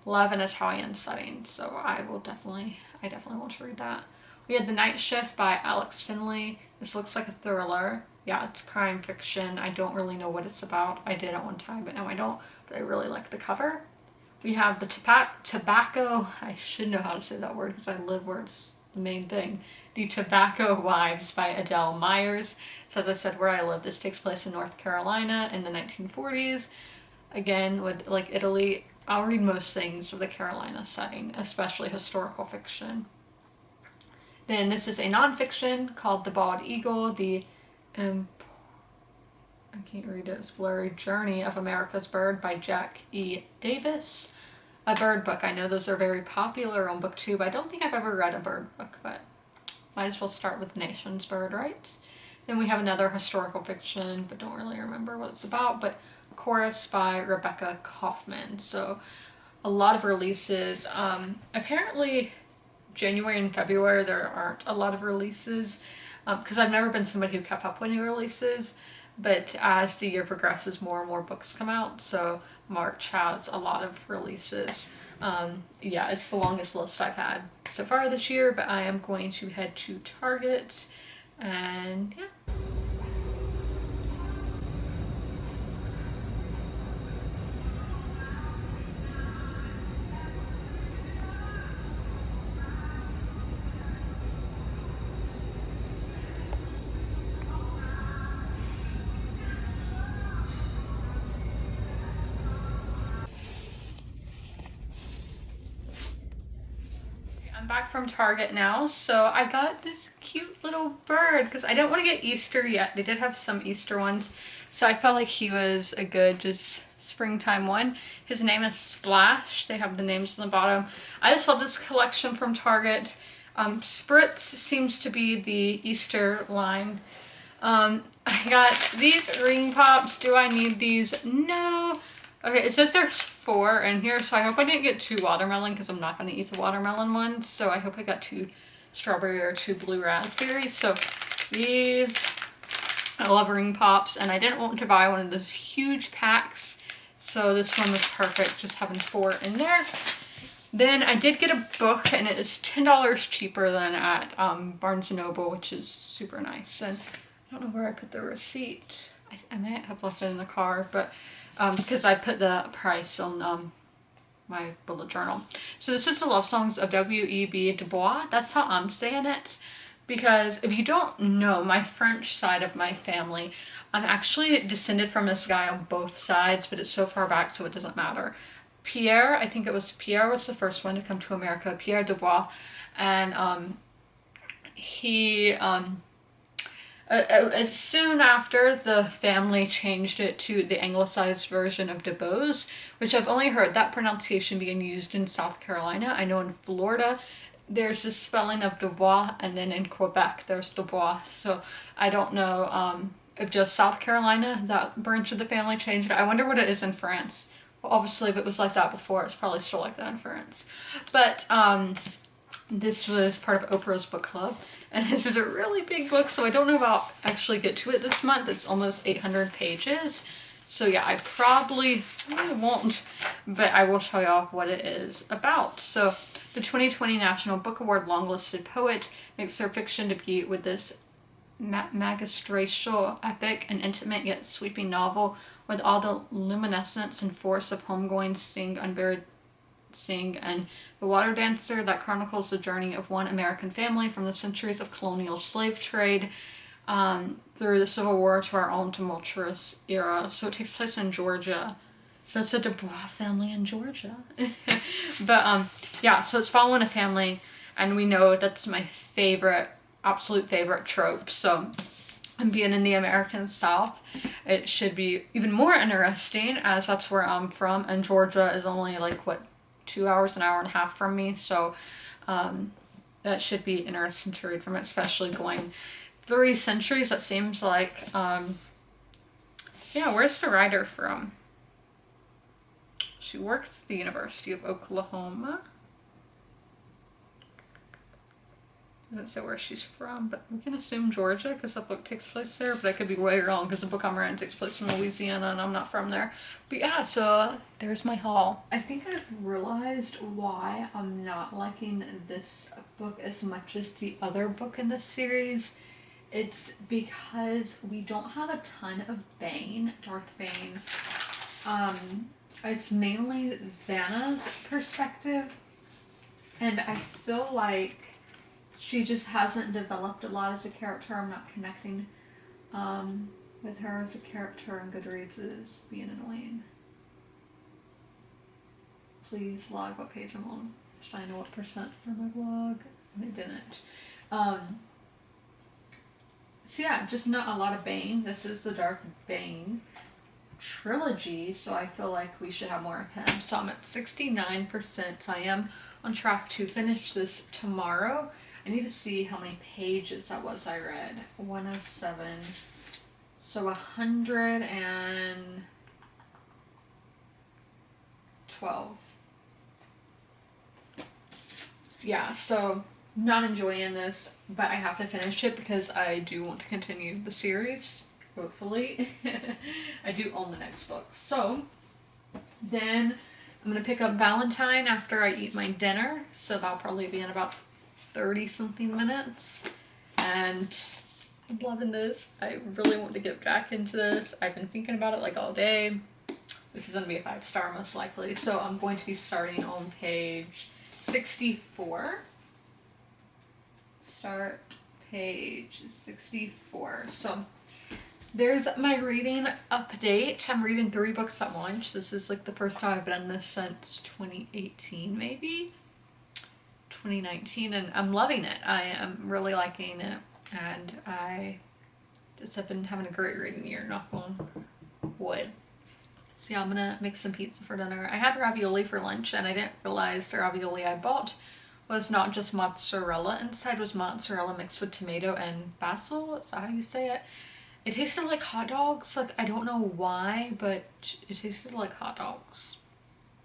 S1: Love an Italian setting, so I definitely want to read that. We had The Night Shift by Alex Finley. This looks like a thriller. Yeah, it's crime fiction. I don't really know what it's about. I did at one time, but now I don't. But I really like the cover. We have the Tobacco, I should know how to say that word because I live where it's the main thing. The Tobacco Wives by Adele Myers. So as I said, where I live, this takes place in North Carolina in the 1940s. Again, with like Italy, I'll read most things with the Carolina setting, especially historical fiction. Then this is a nonfiction called The Bald Eagle, I can't read it, it's blurry, Journey of America's Bird by Jack E. Davis. a bird book. I know those are very popular on BookTube. I don't think I've ever read a bird book, but might as well start with Nation's Bird, right? Then we have another historical fiction, but don't really remember what it's about, but Chorus by Rebecca Kaufman. So a lot of releases. Apparently January and February there aren't a lot of releases, because I've never been somebody who kept up with new releases, but as the year progresses more and more books come out, so March has a lot of releases. Yeah, it's the longest list I've had so far this year, but I am going to head to Target and yeah. I'm back from Target now, so I got this cute little bird because I didn't want to get Easter yet. They did have some Easter ones, so I felt like he was a good just springtime one. His name is Splash. They have the names on the bottom. I just love this collection from Target. Spritz seems to be the Easter line. I got these ring pops. Do I need these? No. Okay, it says there's 4 in here, so I hope I didn't get 2 watermelon because I'm not going to eat the watermelon one. So I hope I got 2 strawberry or 2 blue raspberries. So these, I love ring pops, and I didn't want to buy one of those huge packs. So this one was perfect, just having 4 in there. Then I did get a book, and it is $10 cheaper than at Barnes & Noble, which is super nice. And I don't know where I put the receipt. I might have left it in the car, but because I put the price on my bullet journal. So this is the Love Songs of W.E.B. Du Bois. That's how I'm saying it. Because if you don't know, my French side of my family, I'm actually descended from this guy on both sides, but it's so far back so it doesn't matter. Pierre, I think it was Pierre was the first one to come to America, Pierre Du Bois. And he... as soon after, the family changed it to the anglicized version of DuBose, which I've only heard that pronunciation being used in South Carolina. I know in Florida there's this spelling of Dubois, and then in Quebec there's Dubois. So I don't know if just South Carolina, that branch of the family, changed it. I wonder what it is in France. Well, obviously if it was like that before, it's probably still like that in France. But this was part of Oprah's book club, and this is a really big book, so I don't know if I'll actually get to it this month. It's almost 800 pages, so yeah, I probably won't, but I will show y'all what it is about. So the 2020 National Book Award longlisted poet makes her fiction debut with this magistral epic, an intimate yet sweeping novel with all the luminescence and force of homegoing unburied Sing and The Water Dancer that chronicles the journey of one American family from the centuries of colonial slave trade through the Civil War to our own tumultuous era. So it takes place in Georgia. So it's a Du Bois family in Georgia. But yeah, so it's following a family, and we know that's my favorite, absolute favorite trope. So being in the American South, it should be even more interesting, as that's where I'm from, and Georgia is only like, what, 2 hours, an hour and a half from me, so that should be interesting to read from it, especially going 3 centuries. That seems like, yeah, where's the writer from? She works at the University of Oklahoma. Doesn't say where she's from, but we can assume Georgia because the book takes place there, but I could be way wrong because the book I'm writing takes place in Louisiana and I'm not from there. But yeah, so there's my haul. I think I've realized why I'm not liking this book as much as the other book in this series. It's because we don't have a ton of Bane, Darth Bane. It's mainly Xana's perspective, and I feel like she just hasn't developed a lot as a character. I'm not connecting with her as a character, and Goodreads is being annoying. Please log what page I'm on. Should I know what percent for my blog? And it didn't. So yeah, just not a lot of Bane. This is the Dark Bane. trilogy, so I feel like we should have more of him. So I'm at 69%. I am on track to finish this tomorrow. I need to see how many pages that was I read. 107. So 112. Yeah, so not enjoying this, but I have to finish it because I do want to continue the series, hopefully. I do own the next book. So then I'm gonna pick up Valentine after I eat my dinner, so that'll probably be in about 30 something minutes. And I'm loving this. I really want to get back into this. I've been thinking about it like all day. This is gonna be a 5-star most likely. So I'm going to be starting on page 64. Start page 64. So there's my reading update. I'm reading 3 books at once. This is like the first time I've done this since 2018, maybe 2019, and I'm loving it. I am really liking it, and I just have been having a great reading year, knock on wood. So yeah, I'm gonna make some pizza for dinner. I had ravioli for lunch, and I didn't realize the ravioli I bought was not just mozzarella. Inside was mozzarella mixed with tomato and basil. Is that how you say it? It tasted like hot dogs. Like, I don't know why, but it tasted like hot dogs.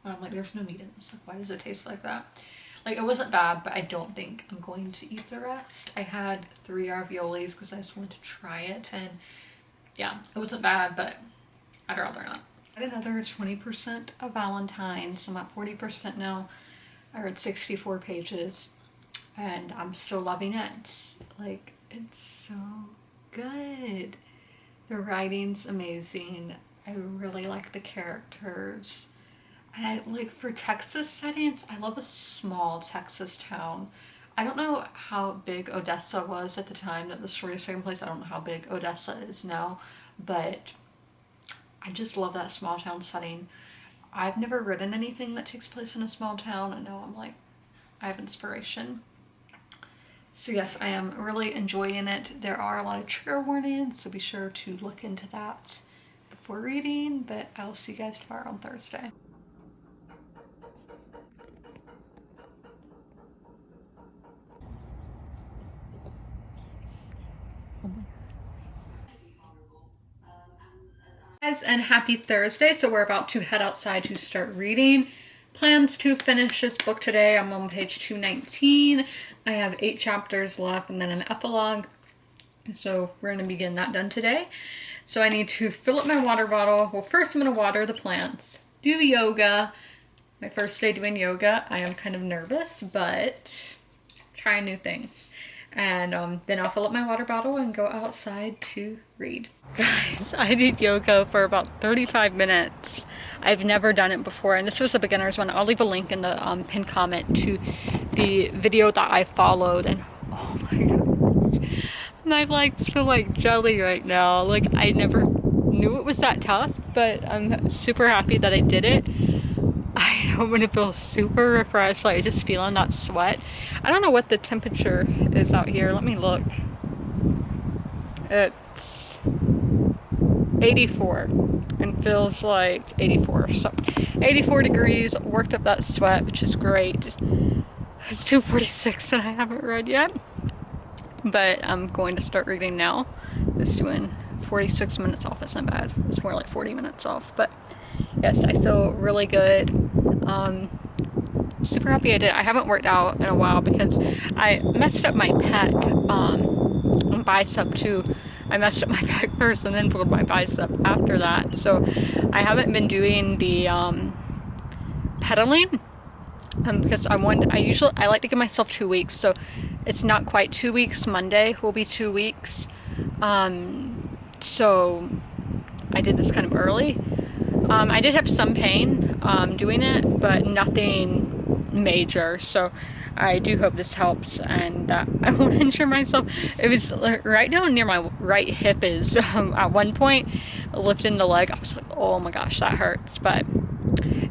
S1: And I'm like, there's no meat in this. Like, why does it taste like that? Like, it wasn't bad, but I don't think I'm going to eat the rest. I had 3 raviolis because I just wanted to try it, and yeah, it wasn't bad, but I'd rather not. I had another 20% of Valentine, so I'm at 40% now. I read 64 pages, and I'm still loving it. Like, it's so good. The writing's amazing. I really like the characters. And I like, for Texas settings, I love a small Texas town. I don't know how big Odessa was at the time that the story was taking place. I don't know how big Odessa is now, but I just love that small town setting. I've never written anything that takes place in a small town, and now I'm like, I have inspiration. So yes, I am really enjoying it. There are a lot of trigger warnings, so be sure to look into that before reading, but I'll see you guys tomorrow on Thursday. Guys, and happy Thursday. So we're about to head outside to start reading. Plans to finish this book today. I'm on page 219. I have 8 chapters left and then an epilogue. So we're going to be getting that done today. So I need to fill up my water bottle. Well, first I'm going to water the plants, do yoga. My first day doing yoga. I am kind of nervous, but trying new things. And then I'll fill up my water bottle and go outside to read. Guys, I did yoga for about 35 minutes. I've never done it before, and this was a beginner's one. I'll leave a link in the pinned comment to the video that I followed, and oh my god, my legs feel like jelly right now. Like, I never knew it was that tough, but I'm super happy that I did it. I know I'm gonna feel super refreshed, like just feeling that sweat. I don't know what the temperature is out here. Let me look. It's 84 and feels like 84. So 84 degrees, worked up that sweat, which is great. It's 2:46 and I haven't read yet, but I'm going to start reading now. Just doing 46 minutes off. It's not bad. It's more like 40 minutes off, but yes, I feel really good. Super happy I did. I haven't worked out in a while because I messed up my pec on bicep too. I messed up my pec first and then pulled my bicep after that. So I haven't been doing the pedaling because I like to give myself 2 weeks. So it's not quite 2 weeks. Monday will be 2 weeks. So I did this kind of early. I did have some pain doing it, but nothing major. So I do hope this helps, and I want to ensure myself. It was right down near my right hip is at one point, lifting the leg. I was like, oh my gosh, that hurts, but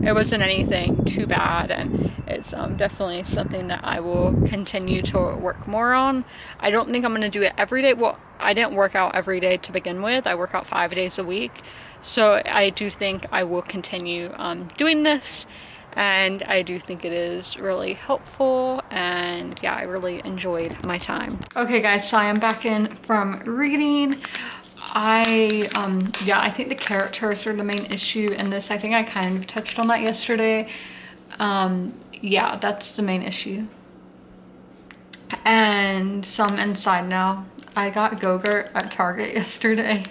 S1: it wasn't anything too bad, and it's definitely something that I will continue to work more on. I don't think I'm going to do it every day. Well, I didn't work out every day to begin with. I work out 5 days a week. So I do think I will continue doing this, and I do think it is really helpful, and yeah, I really enjoyed my time. Okay guys, so I am back in from reading. Yeah, I think the characters are the main issue in this. I think I kind of touched on that yesterday. Yeah, that's the main issue. And so I'm inside now. I got Go-Gurt at Target yesterday.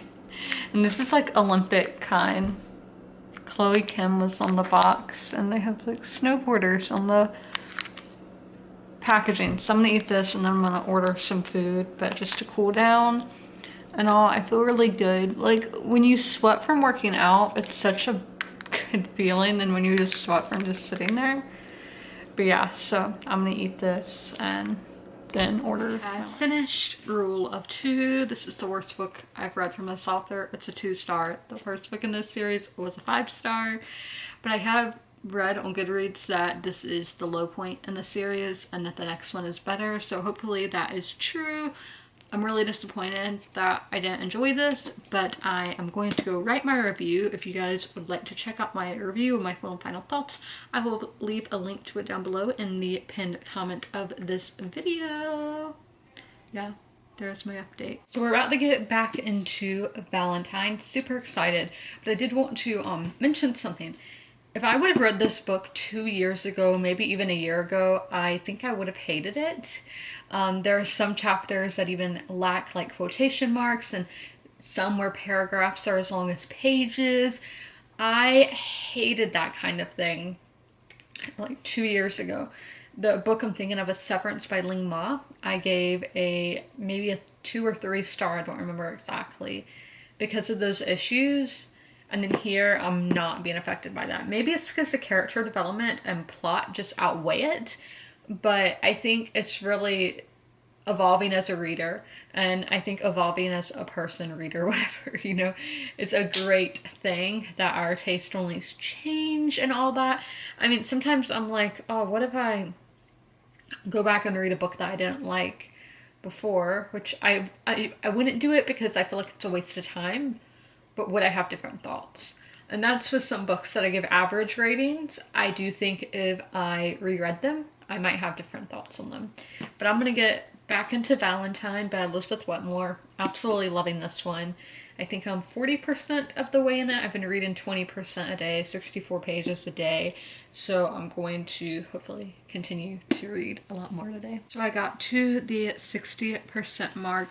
S1: And this is like Olympic kind. Chloe Kim was on the box, and they have like snowboarders on the packaging. So I'm gonna eat this and then I'm gonna order some food, but just to cool down and all. I feel really good. Like when you sweat from working out, it's such a good feeling than when you just sweat from just sitting there. But yeah, so I'm gonna eat this and then order. I finished Rule of Two. This is the worst book I've read from this author. It's a 2-star. The first book in this series was a 5-star, but I have read on Goodreads that this is the low point in the series and that the next one is better, so hopefully that is true. I'm really disappointed that I didn't enjoy this, but I am going to go write my review. If you guys would like to check out my review and my full and final thoughts, I will leave a link to it down below in the pinned comment of this video. Yeah, there's my update. So we're about to get back into Valentine. Super excited, but I did want to mention something. If I would have read this book 2 years ago, maybe even a year ago, I think I would have hated it. There are some chapters that even lack like quotation marks, and some where paragraphs are as long as pages. I hated that kind of thing like 2 years ago. The book I'm thinking of is Severance by Ling Ma. I gave maybe a 2 or 3 star, I don't remember exactly, because of those issues. And then here, I'm not being affected by that. Maybe it's because the character development and plot just outweigh it, but I think it's really evolving as a reader, and I think evolving as a person, reader, whatever, you know, is a great thing, that our taste only change and all that. I mean, sometimes I'm like, oh, what if I go back and read a book that I didn't like before, which I wouldn't do it because I feel like it's a waste of time. But would I have different thoughts? And that's with some books that I give average ratings. I do think if I reread them, I might have different thoughts on them. But I'm going to get back into Valentine by Elizabeth Wetmore. Absolutely loving this one. I think I'm 40% of the way in it. I've been reading 20% a day, 64 pages a day. So I'm going to hopefully continue to read a lot more today. So I got to the 60% mark.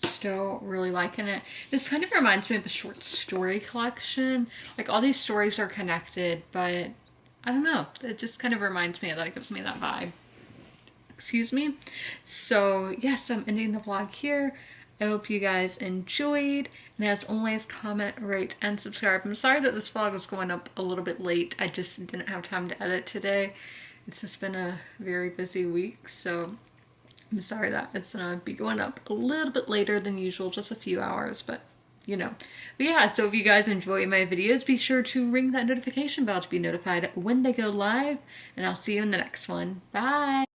S1: Still really liking it. This kind of reminds me of a short story collection. Like all these stories are connected, but I don't know. It just kind of reminds me of that. It gives me that vibe. Excuse me. So yes, I'm ending the vlog here. I hope you guys enjoyed. And as always, comment, rate, and subscribe. I'm sorry that this vlog was going up a little bit late. I just didn't have time to edit today. It's just been a very busy week, so I'm sorry that it's gonna be going up a little bit later than usual, just a few hours, but you know. But yeah, so if you guys enjoy my videos, be sure to ring that notification bell to be notified when they go live, and I'll see you in the next one. Bye!